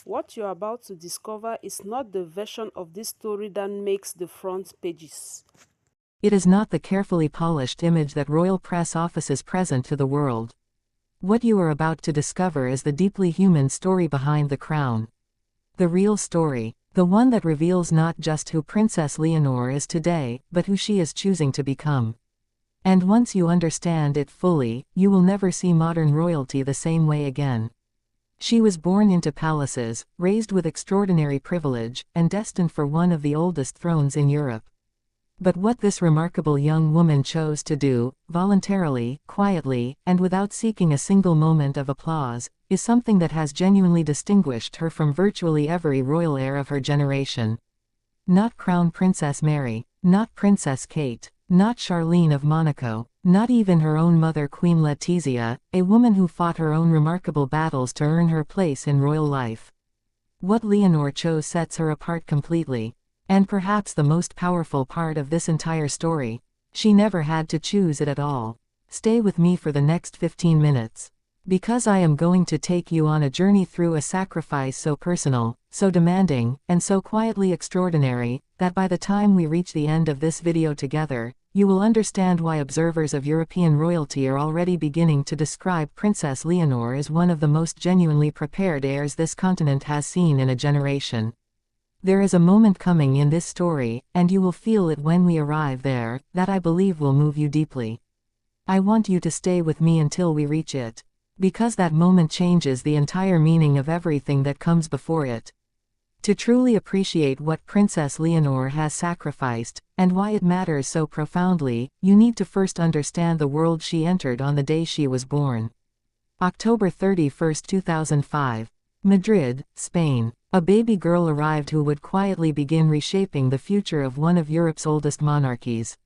What you're about to discover is not the version of this story that makes the front pages. It is not the carefully polished image that royal press offices present to the world. What you are about to discover is the deeply human story behind the crown. The real story, the one that reveals not just who Princess Leonor is today, but who she is choosing to become. And once you understand it fully, you will never see modern royalty the same way again. She was born into palaces, raised with extraordinary privilege, and destined for one of the oldest thrones in Europe. But what this remarkable young woman chose to do, voluntarily, quietly, and without seeking a single moment of applause, is something that has genuinely distinguished her from virtually every royal heir of her generation. Not Crown Princess Mary, not Princess Kate, not Charlene of Monaco, not even her own mother Queen Letizia, a woman who fought her own remarkable battles to earn her place in royal life. What Leonor chose sets her apart completely. And perhaps the most powerful part of this entire story, she never had to choose it at all. Stay with me for the next 15 minutes. Because I am going to take you on a journey through a sacrifice so personal, so demanding, and so quietly extraordinary, that by the time we reach the end of this video together, you will understand why observers of European royalty are already beginning to describe Princess Leonor as one of the most genuinely prepared heirs this continent has seen in a generation. There is a moment coming in this story, and you will feel it when we arrive there, that I believe will move you deeply. I want you to stay with me until we reach it. Because that moment changes the entire meaning of everything that comes before it. To truly appreciate what Princess Leonor has sacrificed, and why it matters so profoundly, you need to first understand the world she entered on the day she was born. October 31, 2005. Madrid, Spain. A baby girl arrived who would quietly begin reshaping the future of one of Europe's oldest monarchies.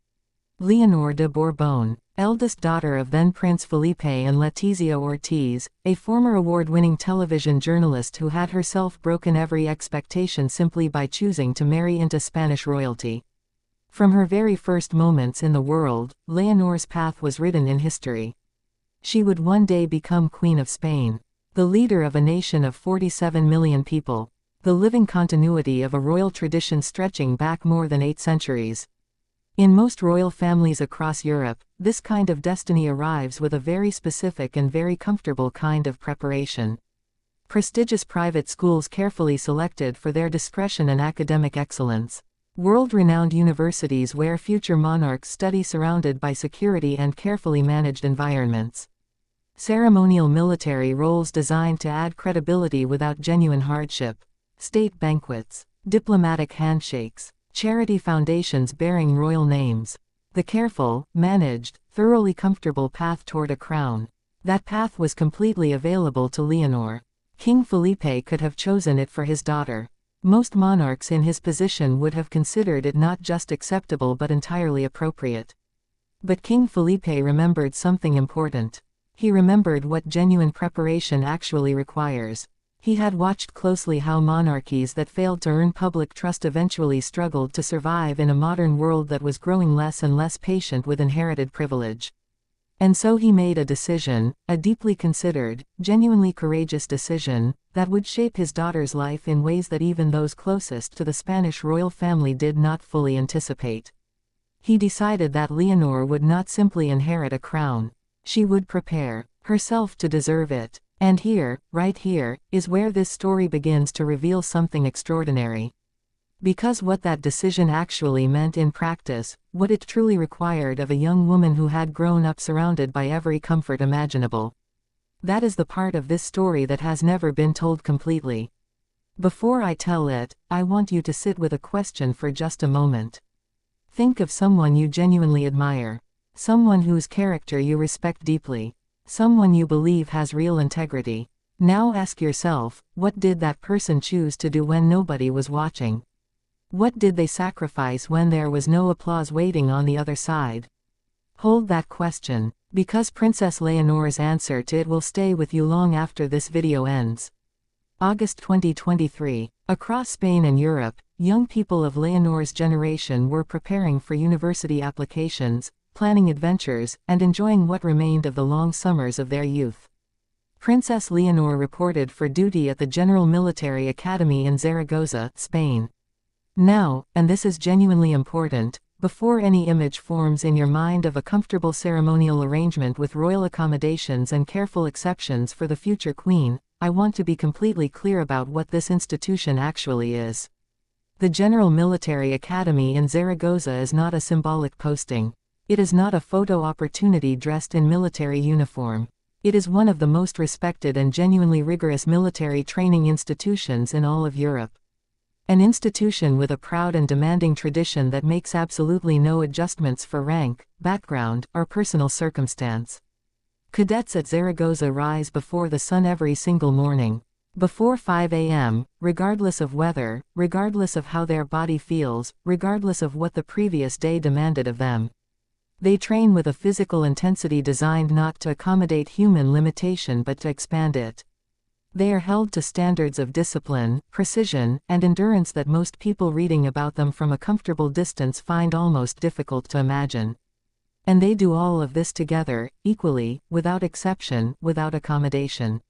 Leonor de Bourbon, eldest daughter of then Prince Felipe and Letizia Ortiz, a former award-winning television journalist who had herself broken every expectation simply by choosing to marry into Spanish royalty. From her very first moments in the world, Leonor's path was written in history. She would one day become Queen of Spain. The leader of a nation of 47 million people. The living continuity of a royal tradition stretching back more than 8 centuries. In most royal families across Europe, this kind of destiny arrives with a very specific and very comfortable kind of preparation. Prestigious private schools carefully selected for their discretion and academic excellence. World-renowned universities where future monarchs study surrounded by security and carefully managed environments. Ceremonial military roles designed to add credibility without genuine hardship. State banquets, diplomatic handshakes, charity foundations bearing royal names. The careful, managed, thoroughly comfortable path toward a crown. That path was completely available to Leonor. King Felipe could have chosen it for his daughter. Most monarchs in his position would have considered it not just acceptable but entirely appropriate. But King Felipe remembered something important. He remembered what genuine preparation actually requires. He had watched closely how monarchies that failed to earn public trust eventually struggled to survive in a modern world that was growing less and less patient with inherited privilege. And so he made a decision, a deeply considered, genuinely courageous decision, that would shape his daughter's life in ways that even those closest to the Spanish royal family did not fully anticipate. He decided that Leonor would not simply inherit a crown. She would prepare herself to deserve it. And here, right here, is where this story begins to reveal something extraordinary. Because what that decision actually meant in practice, what it truly required of a young woman who had grown up surrounded by every comfort imaginable. That is the part of this story that has never been told completely. Before I tell it, I want you to sit with a question for just a moment. Think of someone you genuinely admire. Someone whose character you respect deeply. Someone you believe has real integrity. Now ask yourself, what did that person choose to do when nobody was watching? What did they sacrifice when there was no applause waiting on the other side? Hold that question, because Princess Leonor's answer to it will stay with you long after this video ends. August 2023. Across Spain and Europe, young people of Leonor's generation were preparing for university applications, planning adventures, and enjoying what remained of the long summers of their youth. Princess Leonor reported for duty at the General Military Academy in Zaragoza, Spain. Now, and this is genuinely important, before any image forms in your mind of a comfortable ceremonial arrangement with royal accommodations and careful exceptions for the future queen, I want to be completely clear about what this institution actually is. The General Military Academy in Zaragoza is not a symbolic posting. It is not a photo opportunity dressed in military uniform. It is one of the most respected and genuinely rigorous military training institutions in all of Europe. An institution with a proud and demanding tradition that makes absolutely no adjustments for rank, background, or personal circumstance. Cadets at Zaragoza rise before the sun every single morning. Before 5 a.m., regardless of weather, regardless of how their body feels, regardless of what the previous day demanded of them. They train with a physical intensity designed not to accommodate human limitation but to expand it. They are held to standards of discipline, precision, and endurance that most people reading about them from a comfortable distance find almost difficult to imagine. And they do all of this together, equally, without exception, without accommodation.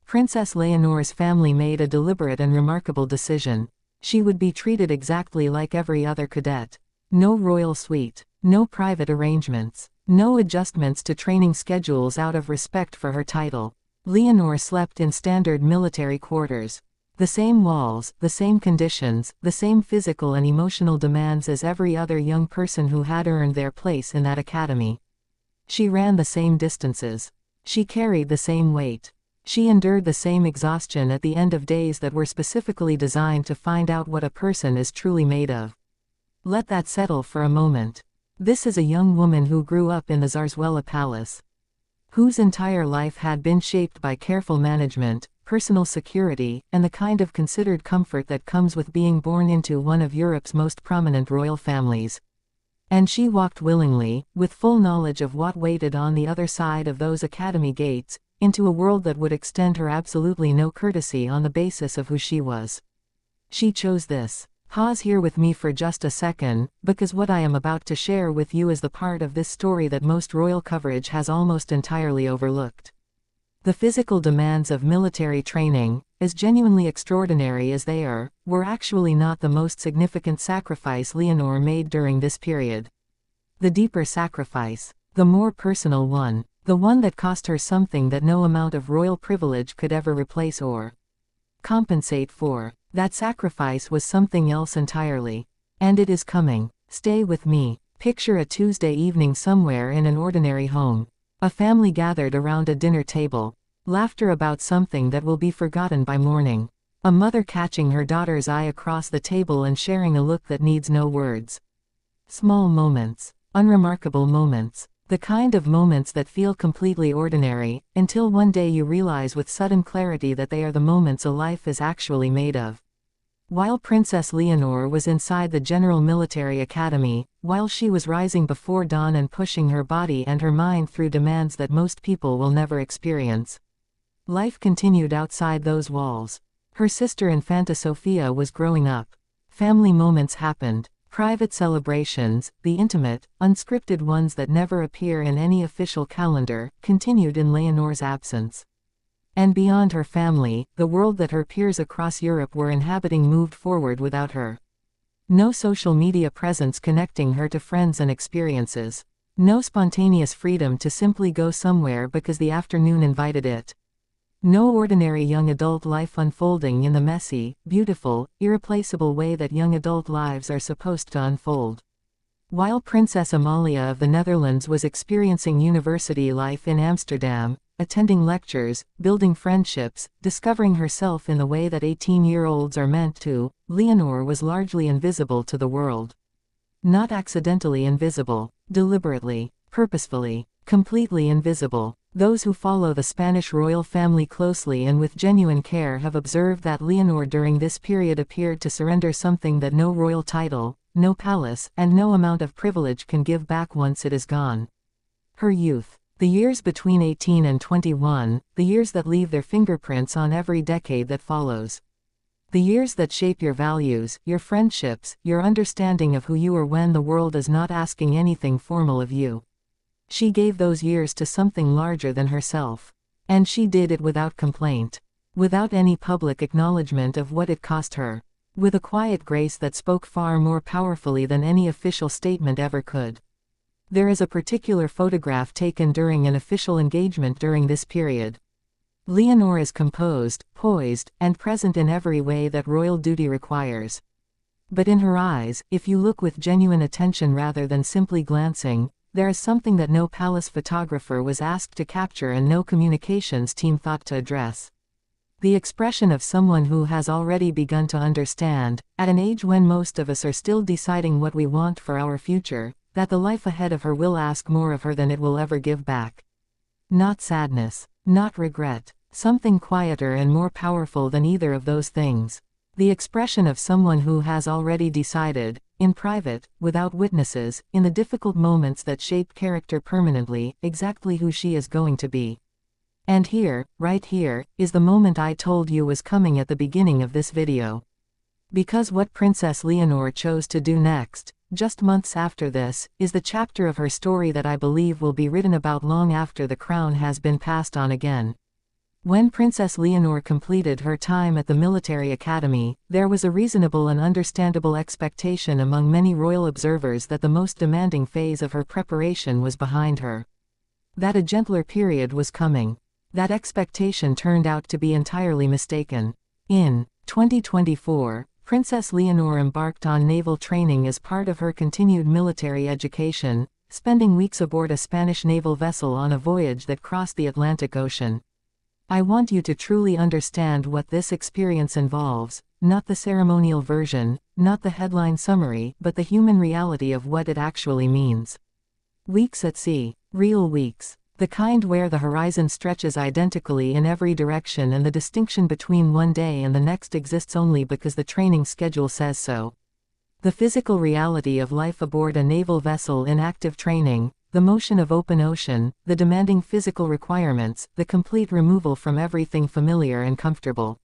Princess Leonor's family made a deliberate and remarkable decision. She would be treated exactly like every other cadet. No royal suite, no private arrangements, no adjustments to training schedules out of respect for her title. Leonor slept in standard military quarters. The same walls, the same conditions, the same physical and emotional demands as every other young person who had earned their place in that academy. She ran the same distances. She carried the same weight. She endured the same exhaustion at the end of days that were specifically designed to find out what a person is truly made of. Let that settle for a moment. This is a young woman who grew up in the Zarzuela Palace, whose entire life had been shaped by careful management, personal security, and the kind of considered comfort that comes with being born into one of Europe's most prominent royal families. And she walked willingly, with full knowledge of what waited on the other side of those academy gates, into a world that would extend her absolutely no courtesy on the basis of who she was. She chose this. Pause here with me for just a second, because what I am about to share with you is the part of this story that most royal coverage has almost entirely overlooked. The physical demands of military training, as genuinely extraordinary as they are, were actually not the most significant sacrifice Leonor made during this period. The deeper sacrifice, the more personal one, the one that cost her something that no amount of royal privilege could ever replace or compensate for. That sacrifice was something else entirely. And it is coming. Stay with me. Picture a Tuesday evening somewhere in an ordinary home. A family gathered around a dinner table. Laughter about something that will be forgotten by morning. A mother catching her daughter's eye across the table and sharing a look that needs no words. Small moments. Unremarkable moments. The kind of moments that feel completely ordinary, until one day you realize with sudden clarity that they are the moments a life is actually made of. While Princess Leonor was inside the General Military Academy, while she was rising before dawn and pushing her body and her mind through demands that most people will never experience, life continued outside those walls. Her sister Infanta Sofia was growing up. Family moments happened. Private celebrations, the intimate, unscripted ones that never appear in any official calendar, continued in Leonor's absence. And beyond her family, the world that her peers across Europe were inhabiting moved forward without her. No social media presence connecting her to friends and experiences. No spontaneous freedom to simply go somewhere because the afternoon invited it. No ordinary young adult life unfolding in the messy, beautiful, irreplaceable way that young adult lives are supposed to unfold. While Princess Amalia of the Netherlands was experiencing university life in Amsterdam, attending lectures, building friendships, discovering herself in the way that 18-year-olds are meant to, Leonor was largely invisible to the world. Not accidentally invisible, deliberately, purposefully, completely invisible. Those who follow the Spanish royal family closely and with genuine care have observed that Leonor during this period appeared to surrender something that no royal title, no palace, and no amount of privilege can give back once it is gone. Her youth. The years between 18 and 21, the years that leave their fingerprints on every decade that follows. The years that shape your values, your friendships, your understanding of who you are when the world is not asking anything formal of you. She gave those years to something larger than herself. And she did it without complaint. Without any public acknowledgement of what it cost her. With a quiet grace that spoke far more powerfully than any official statement ever could. There is a particular photograph taken during an official engagement during this period. Leonor is composed, poised, and present in every way that royal duty requires. But in her eyes, if you look with genuine attention rather than simply glancing, there is something that no palace photographer was asked to capture and no communications team thought to address. The expression of someone who has already begun to understand, at an age when most of us are still deciding what we want for our future, that the life ahead of her will ask more of her than it will ever give back. Not sadness, not regret, something quieter and more powerful than either of those things. The expression of someone who has already decided, in private, without witnesses, in the difficult moments that shape character permanently, exactly who she is going to be. And here, right here, is the moment I told you was coming at the beginning of this video. Because what Princess Leonor chose to do next, just months after this, is the chapter of her story that I believe will be written about long after the crown has been passed on again. When Princess Leonor completed her time at the military academy, there was a reasonable and understandable expectation among many royal observers that the most demanding phase of her preparation was behind her. That a gentler period was coming. That expectation turned out to be entirely mistaken. In 2024, Princess Leonor embarked on naval training as part of her continued military education, spending weeks aboard a Spanish naval vessel on a voyage that crossed the Atlantic Ocean. I want you to truly understand what this experience involves, not the ceremonial version, not the headline summary, but the human reality of what it actually means. Weeks at sea. Real weeks. The kind where the horizon stretches identically in every direction and the distinction between one day and the next exists only because the training schedule says so. The physical reality of life aboard a naval vessel in active training, the motion of open ocean, the demanding physical requirements, the complete removal from everything familiar and comfortable.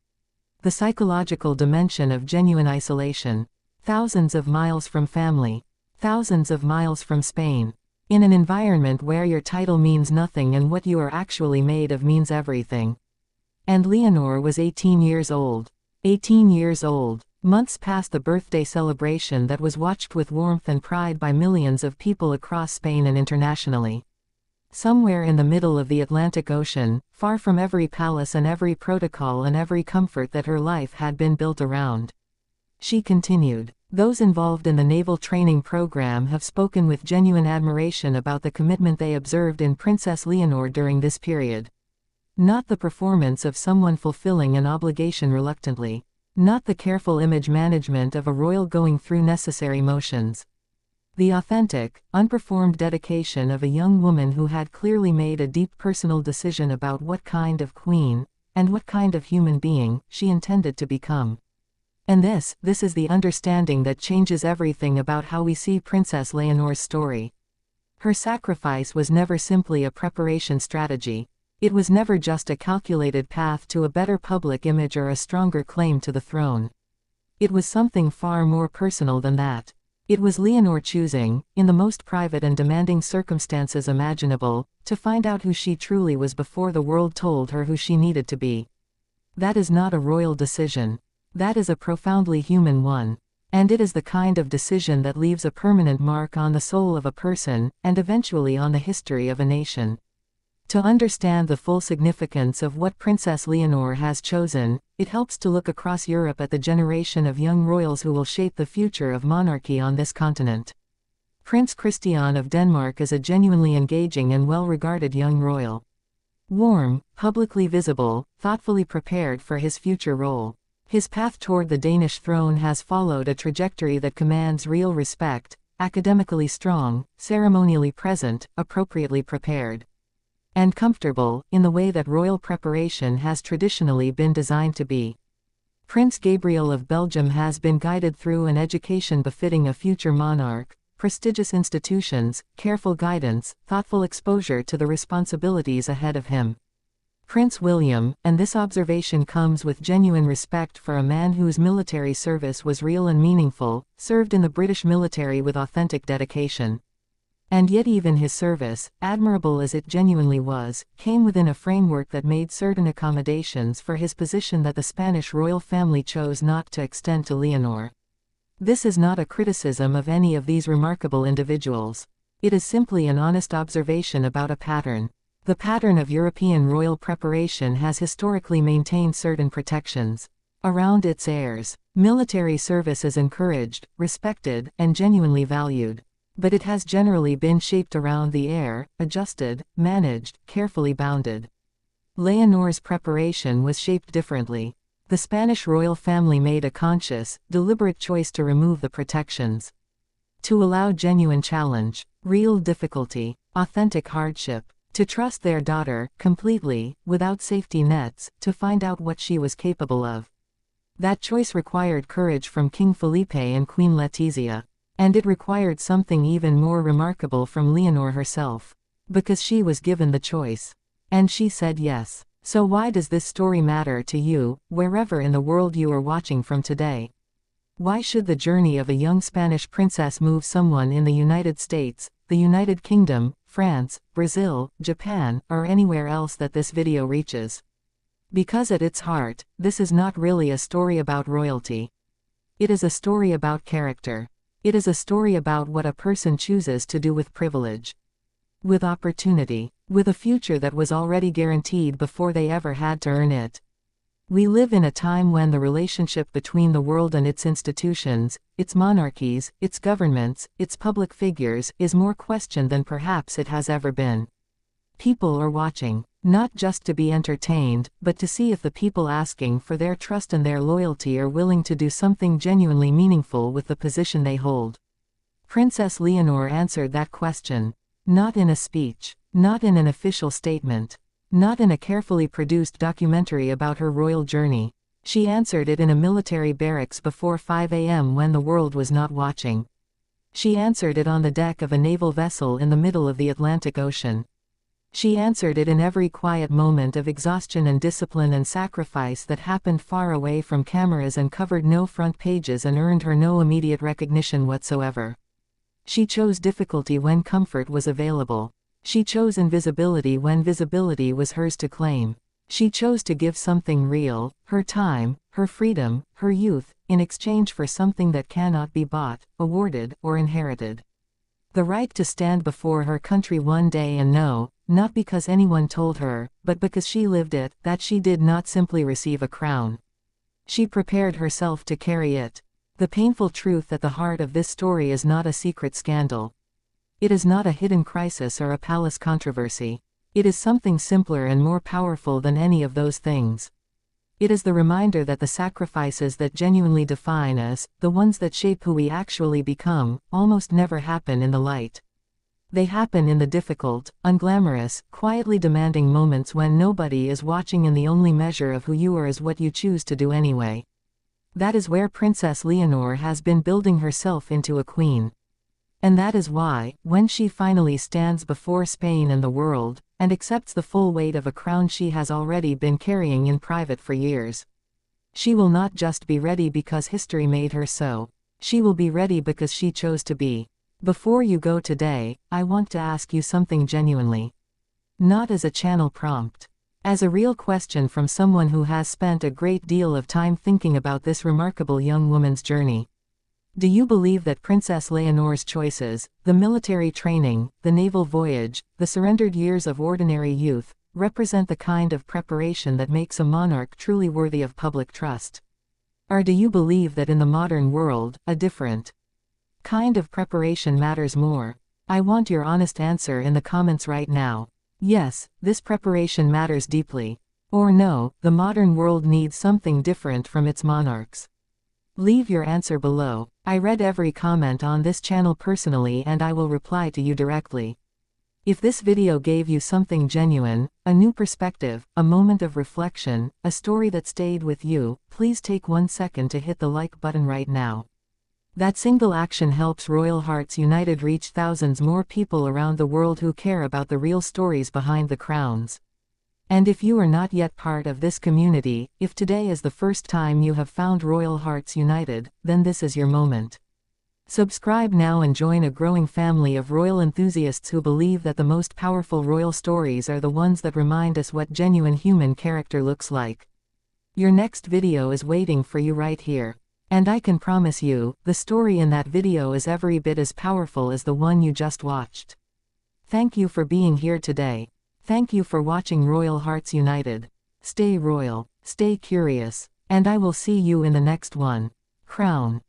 The psychological dimension of genuine isolation. Thousands of miles from family. Thousands of miles from Spain. In an environment where your title means nothing and what you are actually made of means everything. And Leonor was 18 years old. 18 years old. Months past the birthday celebration that was watched with warmth and pride by millions of people across Spain and internationally. Somewhere in the middle of the Atlantic Ocean, far from every palace and every protocol and every comfort that her life had been built around. She continued. Those involved in the naval training program have spoken with genuine admiration about the commitment they observed in Princess Leonor during this period. Not the performance of someone fulfilling an obligation reluctantly. Not the careful image management of a royal going through necessary motions. The authentic, unperformed dedication of a young woman who had clearly made a deep personal decision about what kind of queen, and what kind of human being, she intended to become. And this is the understanding that changes everything about how we see Princess Leonor's story. Her sacrifice was never simply a preparation strategy. It was never just a calculated path to a better public image or a stronger claim to the throne. It was something far more personal than that. It was Leonor choosing, in the most private and demanding circumstances imaginable, to find out who she truly was before the world told her who she needed to be. That is not a royal decision. That is a profoundly human one. And it is the kind of decision that leaves a permanent mark on the soul of a person, and eventually on the history of a nation. To understand the full significance of what Princess Leonor has chosen, it helps to look across Europe at the generation of young royals who will shape the future of monarchy on this continent. Prince Christian of Denmark is a genuinely engaging and well-regarded young royal. Warm, publicly visible, thoughtfully prepared for his future role. His path toward the Danish throne has followed a trajectory that commands real respect, academically strong, ceremonially present, appropriately prepared. And comfortable, in the way that royal preparation has traditionally been designed to be. Prince Gabriel of Belgium has been guided through an education befitting a future monarch, prestigious institutions, careful guidance, thoughtful exposure to the responsibilities ahead of him. Prince William, and this observation comes with genuine respect for a man whose military service was real and meaningful, served in the British military with authentic dedication. And yet even his service, admirable as it genuinely was, came within a framework that made certain accommodations for his position that the Spanish royal family chose not to extend to Leonor. This is not a criticism of any of these remarkable individuals. It is simply an honest observation about a pattern. The pattern of European royal preparation has historically maintained certain protections around its heirs. Military service is encouraged, respected, and genuinely valued. But it has generally been shaped around the heir, adjusted, managed, carefully bounded. Leonor's preparation was shaped differently. The Spanish royal family made a conscious, deliberate choice to remove the protections. To allow genuine challenge, real difficulty, authentic hardship. To trust their daughter, completely, without safety nets, to find out what she was capable of. That choice required courage from King Felipe and Queen Letizia. And it required something even more remarkable from Leonor herself. Because she was given the choice. And she said yes. So why does this story matter to you, wherever in the world you are watching from today? Why should the journey of a young Spanish princess move someone in the United States, the United Kingdom, France, Brazil, Japan, or anywhere else that this video reaches? Because at its heart, this is not really a story about royalty. It is a story about character. It is a story about what a person chooses to do with privilege. With opportunity. With a future that was already guaranteed before they ever had to earn it. We live in a time when the relationship between the world and its institutions, its monarchies, its governments, its public figures, is more questioned than perhaps it has ever been. People are watching, not just to be entertained, but to see if the people asking for their trust and their loyalty are willing to do something genuinely meaningful with the position they hold. Princess Leonor answered that question. Not in a speech, not in an official statement. Not in a carefully produced documentary about her royal journey. She answered it in a military barracks before 5 a.m. when the world was not watching. She answered it on the deck of a naval vessel in the middle of the Atlantic Ocean. She answered it in every quiet moment of exhaustion and discipline and sacrifice that happened far away from cameras and covered no front pages and earned her no immediate recognition whatsoever. She chose difficulty when comfort was available. She chose invisibility when visibility was hers to claim. She chose to give something real, her time, her freedom, her youth, in exchange for something that cannot be bought, awarded, or inherited. The right to stand before her country one day and know, not because anyone told her, but because she lived it, that she did not simply receive a crown. She prepared herself to carry it. The painful truth at the heart of this story is not a secret scandal. It is not a hidden crisis or a palace controversy. It is something simpler and more powerful than any of those things. It is the reminder that the sacrifices that genuinely define us, the ones that shape who we actually become, almost never happen in the light. They happen in the difficult, unglamorous, quietly demanding moments when nobody is watching, and the only measure of who you are is what you choose to do anyway. That is where Princess Leonor has been building herself into a queen. And that is why, when she finally stands before Spain and the world, and accepts the full weight of a crown she has already been carrying in private for years, she will not just be ready because history made her so. She will be ready because she chose to be. Before you go today, I want to ask you something genuinely. Not as a channel prompt. As a real question from someone who has spent a great deal of time thinking about this remarkable young woman's journey. Do you believe that Princess Leonor's choices, the military training, the naval voyage, the surrendered years of ordinary youth, represent the kind of preparation that makes a monarch truly worthy of public trust? Or do you believe that in the modern world, a different kind of preparation matters more? I want your honest answer in the comments right now. Yes, this preparation matters deeply. Or no, the modern world needs something different from its monarchs. Leave your answer below. I read every comment on this channel personally and I will reply to you directly. If this video gave you something genuine, a new perspective, a moment of reflection, a story that stayed with you, please take 1 second to hit the like button right now. That single action helps Royal Hearts United reach thousands more people around the world who care about the real stories behind the crowns. And if you are not yet part of this community, if today is the first time you have found Royal Hearts United, then this is your moment. Subscribe now and join a growing family of royal enthusiasts who believe that the most powerful royal stories are the ones that remind us what genuine human character looks like. Your next video is waiting for you right here. And I can promise you, the story in that video is every bit as powerful as the one you just watched. Thank you for being here today. Thank you for watching Royal Hearts United. Stay royal, stay curious, and I will see you in the next one. Crown.